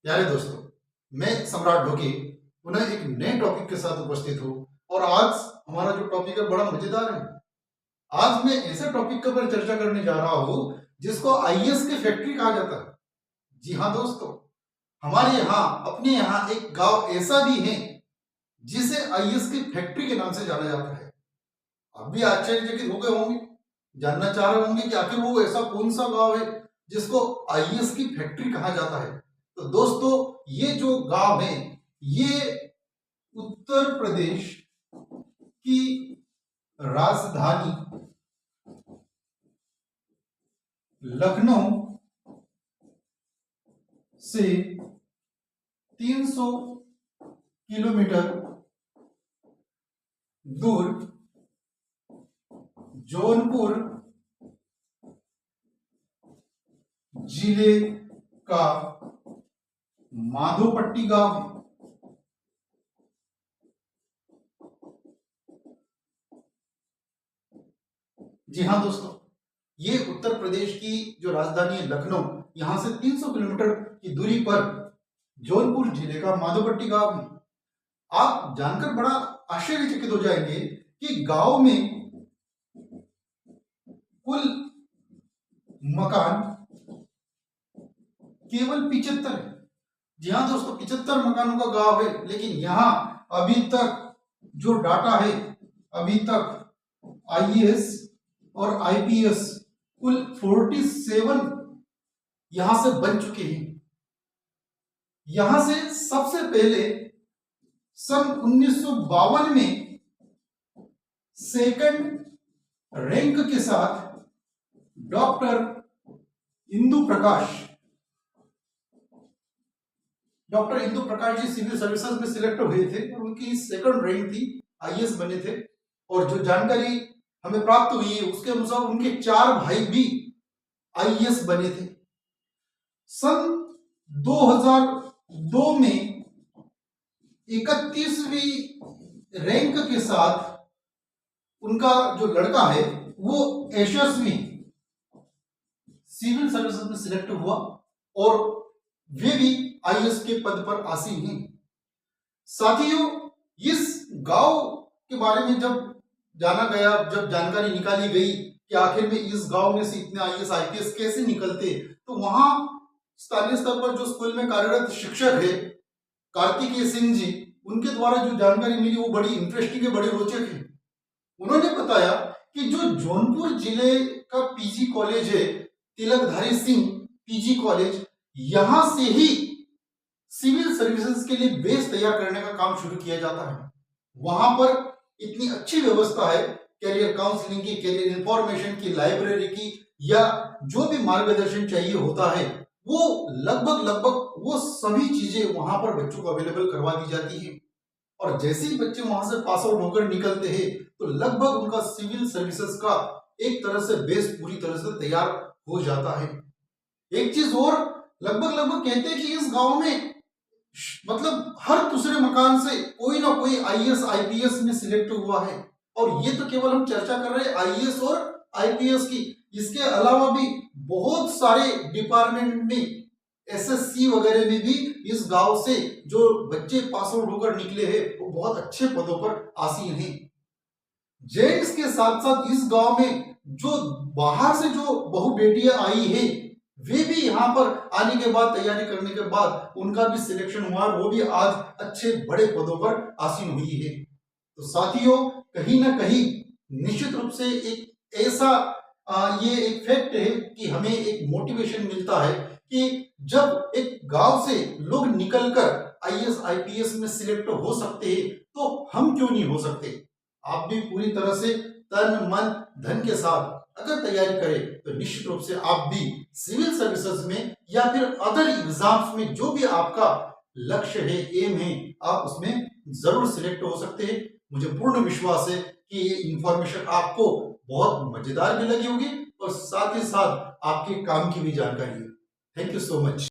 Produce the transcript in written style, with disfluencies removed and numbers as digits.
प्यारे दोस्तों, मैं सम्राट ढोके पुनः एक नए टॉपिक के साथ उपस्थित हूँ और आज हमारा जो टॉपिक है बड़ा मजेदार है। आज मैं ऐसे टॉपिक के ऊपर चर्चा करने जा रहा हूँ जिसको आईएएस की फैक्ट्री कहा जाता है। जी हाँ दोस्तों, हमारे यहाँ अपने यहाँ एक गांव ऐसा भी है जिसे आईएएस की फैक्ट्री के नाम से जाना जाता है। आप भी आश्चर्यचकित हो गए होंगे, जानना चाह रहे होंगे कि आखिर वो ऐसा कौन सा गांव है जिसको आईएएस की फैक्ट्री कहा जाता है। तो दोस्तों, ये जो गांव है ये उत्तर प्रदेश की राजधानी लखनऊ से 300 किलोमीटर दूर जौनपुर जिले का माधोपट्टी गांव है। जी हाँ दोस्तों, ये उत्तर प्रदेश की जो राजधानी है लखनऊ, यहां से 300 किलोमीटर की दूरी पर जौनपुर जिले का माधोपट्टी गांव है। आप जानकर बड़ा आश्चर्यचकित हो जाएंगे कि गांव में कुल मकान केवल 75 है। जी हाँ दोस्तों, 75 मकानों का गांव है, लेकिन यहां अभी तक जो डाटा है, अभी तक आईएएस और आईपीएस कुल 47 यहां से बन चुके हैं। यहां से सबसे पहले सन 1952 में सेकंड रैंक के साथ doctor Indu Prakash ji civil services में सिलेक्ट हुए थे और उनकी सेकंड रैंक थी, आईएएस बने थे। और जो जानकारी हमें प्राप्त हुई है उसके अनुसार उनके 4 भाई भी आईएएस बने थे। सन 2002 में 31वीं रैंक के साथ उनका जो लड़का है वो यशस्वी सिविल सर्विसेज में सिलेक्ट हुआ और वे भी आईएएस के पद पर आसीन हैं। साथियों, इस गांव के बारे में जब जाना गया, जब जानकारी निकाली गई कि आखिर में इस गांव में से इतने आईएएस आईपीएस कैसे निकलते, तो वहां स्थानीय स्तर पर जो स्कूल में कार्यरत शिक्षक है कार्तिकेय सिंह जी, उनके द्वारा जो जानकारी मिली वो बड़ी इंटरेस्टिंग है, बड़ी रोचक है। उन्होंने बताया कि जो जौनपुर जिले का पीजी कॉलेज है, तिलकधारी सिंह पीजी कॉलेज, यहां से ही सिविल सर्विसेज के लिए बेस तैयार करने का काम शुरू किया जाता है। वहां पर इतनी अच्छी व्यवस्था है कैरियर काउंसलिंग की, कैरियर इंफॉर्मेशन की, लाइब्रेरी की, या जो भी मार्गदर्शन चाहिए होता है वो लगभग वो सभी चीजें वहां पर बच्चों को अवेलेबल करवा दी जाती है। और जैसे ही बच्चे वहां से पास आउट होकर निकलते हैं तो लगभग उनका सिविल सर्विसेज का एक तरह से बेस पूरी तरह से तैयार हो जाता है। एक चीज और, लगभग कहते हैं कि इस गांव में मतलब हर दूसरे मकान से कोई ना कोई आईएएस आईपीएस में सिलेक्ट हुआ है। और ये तो केवल हम चर्चा कर रहे हैं आईएएस और आईपीएस की, इसके अलावा भी बहुत सारे डिपार्टमेंट में, एसएससी वगैरह में भी इस गांव से जो बच्चे पास आउट होकर निकले हैं वो बहुत अच्छे पदों पर आसीन हैं। जेंट्स के साथ साथ इस गांव में जो बाहर से जो बहु बेटियां आई है वे भी यहाँ पर आने के बाद, तैयारी करने के बाद उनका भी सिलेक्शन हुआ, वो भी आज अच्छे बड़े पदों पर आसीन हुई है। तो साथियों, कहीं ना कहीं निश्चित रूप से एक ऐसा ये एक फैक्ट है कि हमें एक मोटिवेशन मिलता है कि जब एक गांव से लोग निकलकर आईएएस आईपीएस में सिलेक्ट हो सकते हैं तो हम क्यों नहीं हो सकते। आप भी पूरी तरह से तन मन धन के साथ अगर तैयारी करें तो निश्चित रूप से आप भी सिविल सर्विसेज में या फिर अदर एग्जाम्स में जो भी आपका लक्ष्य है, एम है, आप उसमें जरूर सिलेक्ट हो सकते हैं। मुझे पूर्ण विश्वास है कि ये इंफॉर्मेशन आपको बहुत मजेदार भी लगी होगी और साथ ही साथ आपके काम की भी जानकारी है। Thank you so much.